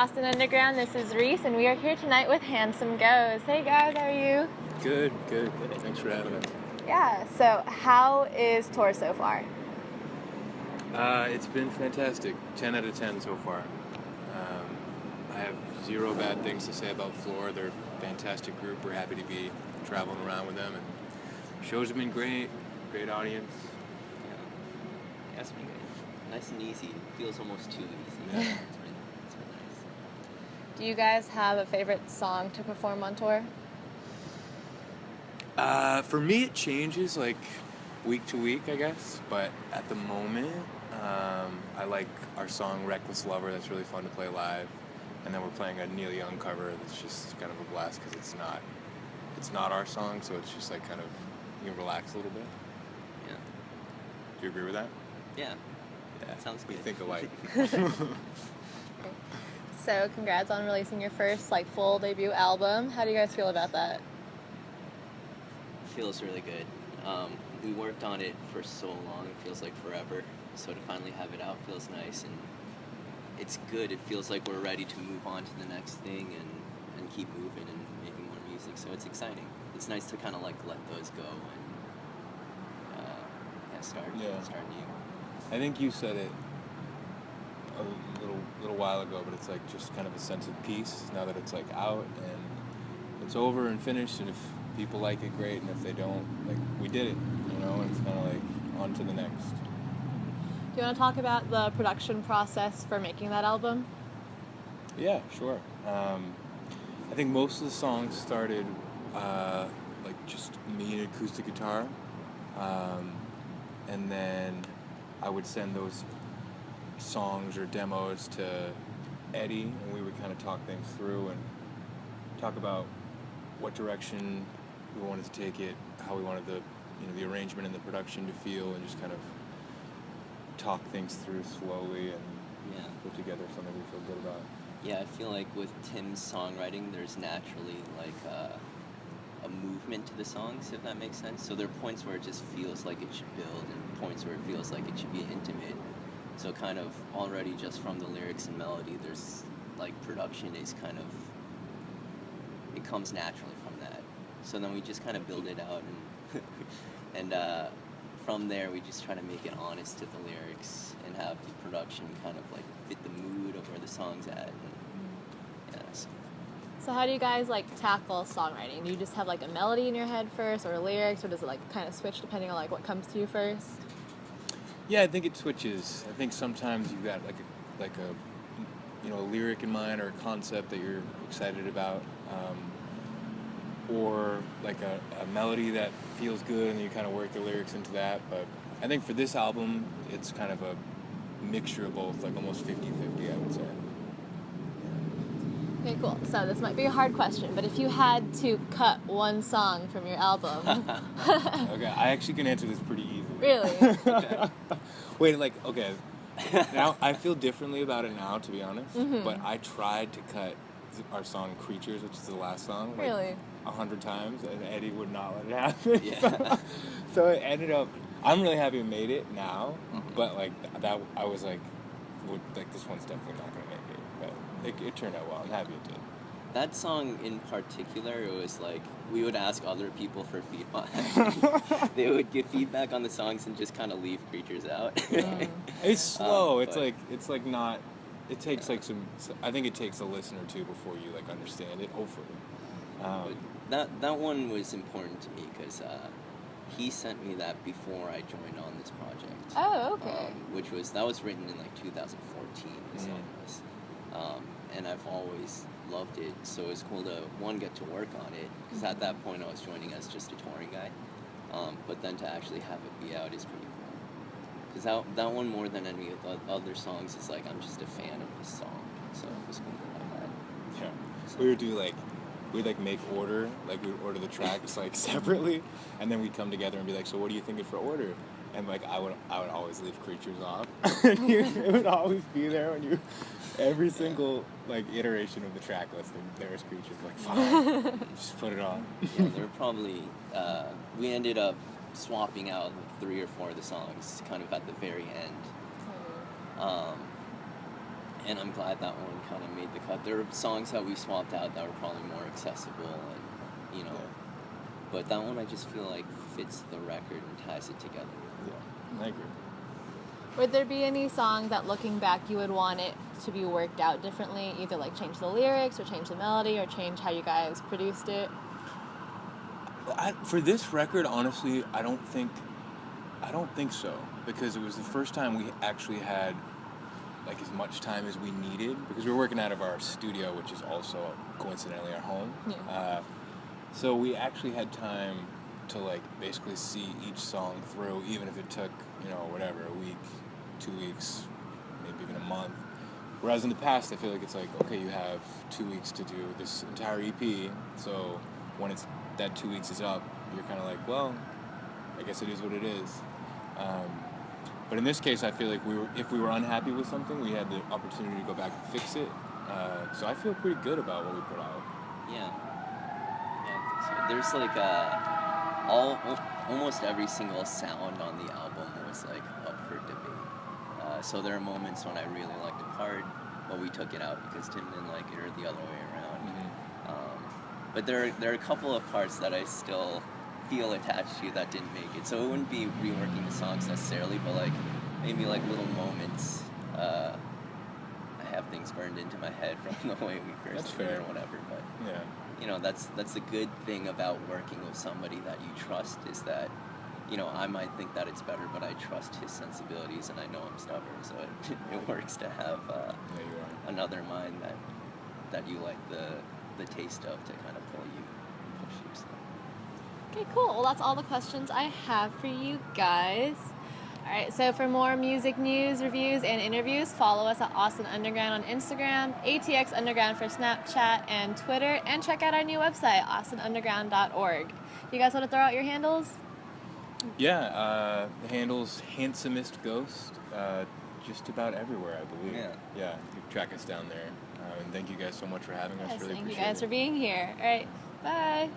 Austin Underground. This is Reese, and we are here tonight with Handsome Goes. Hey guys, how are you? Good. Thanks for having us. Yeah, so how is tour so far? It's been fantastic. 10 out of 10 so far. I have zero bad things to say about Floor. They're a fantastic group. We're happy to be traveling around with them. And shows have been great. Great audience. Yeah, it's been good. Nice and easy. It feels almost too easy. Yeah. It's been nice. Do you guys have a favorite song to perform on tour? For me, it changes like week to week, I guess. But at the moment, I like our song "Reckless Lover." That's really fun to play live. And then we're playing a Neil Young cover that's just kind of a blast because it's not our song, so it's just like kind of you can relax a little bit. Yeah. Do you agree with that? Yeah. Yeah. Sounds We good. think alike. So congrats on releasing your first full debut album. How do you guys feel about that? Feels really good. We worked on it for so long. It feels like forever. So to finally have it out feels nice, and it's good. It feels like we're ready to move on to the next thing and keep moving and making more music. So it's exciting. It's nice to kind of let those go and start new. I think you said it a little while ago, but it's like just kind of a sense of peace now that it's like out and it's over and finished, and if people like it, great, and if they don't, like, we did it, and it's kind of like on to the next. Do you want to talk about the production process for making that album? Yeah, sure. I think most of the songs started like just me and acoustic guitar, and then I would send those songs or demos to Eddie, and we would kind of talk things through and talk about what direction we wanted to take it, how we wanted the arrangement and the production to feel, and just kind of talk things through slowly and put together something we feel good about. Yeah, I feel like with Tim's songwriting, there's naturally a movement to the songs, if that makes sense. So there are points where it just feels like it should build, and points where it feels like it should be intimate. So kind of already just from the lyrics and melody, there's production is kind of, it comes naturally from that. So then we just kind of build it out, and from there we just try to make it honest to the lyrics and have the production kind of fit the mood of where the song's at. So how do you guys tackle songwriting? Do you just have a melody in your head first, or lyrics, or does it kind of switch depending on what comes to you first? Yeah, I think it switches. I think sometimes you've got a lyric in mind or a concept that you're excited about, or a melody that feels good, and you kind of work the lyrics into that. But I think for this album, it's kind of a mixture of both, almost 50-50, I would say. Okay, cool. So this might be a hard question, but if you had to cut one song from your album... Okay, I actually can answer this pretty easily. Really? Okay. Wait, okay. Now, I feel differently about it now, to be honest. Mm-hmm. But I tried to cut our song Creatures, which is the last song, really? 100 times, and Eddie would not let it happen. Yeah. So it ended up, I'm really happy we made it now, but that, I was this one's definitely not going to make it. But it turned out well. I'm happy it did. That song in particular, it was we would ask other people for feedback. They would give feedback on the songs and just kind of leave Creatures out. It's slow. It's not. It takes some. I think it takes a listen or two before you understand it. Hopefully. That one was important to me because he sent me that before I joined on this project. Oh, okay. That was written in 2014. The song was. And I've always loved it, so it's cool to get to work on it, because at that point I was joining as just a touring guy, but then to actually have it be out is pretty cool, because that one, more than any of the other songs, is I'm just a fan of this song, so it was cool to have that. Yeah, so we would do we'd make order, we would order the tracks separately, and then we'd come together and be so what are you thinking for order? And I would always leave Creatures off. It would always be there when you, every single iteration of the track listing, there's Creatures. Fine, just put it on. Yeah, there were probably we ended up swapping out 3 or 4 of the songs kind of at the very end. and I'm glad that one kind of made the cut. There are songs that we swapped out that were probably more accessible, and you know, but that one I just feel like fits the record and ties it together. Yeah, I agree. Would there be any song that, looking back, you would want it to be worked out differently? Either like change the lyrics, or change the melody, or change how you guys produced it? For this record, honestly, I don't think so, because it was the first time we actually had like as much time as we needed, because we were working out of our studio, which is also coincidentally our home. Yeah. So we actually had time to like basically see each song through, even if it took, you know, whatever, a week, 2 weeks, maybe even a month. Whereas in the past, I feel like it's like, okay, you have 2 weeks to do this entire EP, so when that 2 weeks is up, you're kind of like, well, I guess it is what it is. But in this case, I feel like if we were unhappy with something, we had the opportunity to go back and fix it. So I feel pretty good about what we put out. Yeah, I think so. There's like almost every single sound on the album was like up for debate. So there are moments when I really liked a part, but we took it out because Tim didn't like it, or the other way around. Mm-hmm. But there are a couple of parts that I still feel attached to that didn't make it. So it wouldn't be reworking the songs necessarily, but like maybe like little moments. I have things burned into my head from the way we first did it or whatever. But yeah, you know, that's a good thing about working with somebody that you trust, is that, you know, I might think that it's better, but I trust his sensibilities, and I know I'm stubborn, so it works to have another mind that you like the taste of, to kind of pull you and push you. So. Okay, cool. Well, that's all the questions I have for you guys. All right, so for more music news, reviews, and interviews, follow us at Austin Underground on Instagram, ATX Underground for Snapchat and Twitter, and check out our new website, austinunderground.org. You guys want to throw out your handles? Yeah, the handle's Handsomest Ghost, just about everywhere, I believe. Yeah, you can track us down there. And thank you guys so much for having us. Yes, Really thank you appreciate guys it. for being here. All right, bye.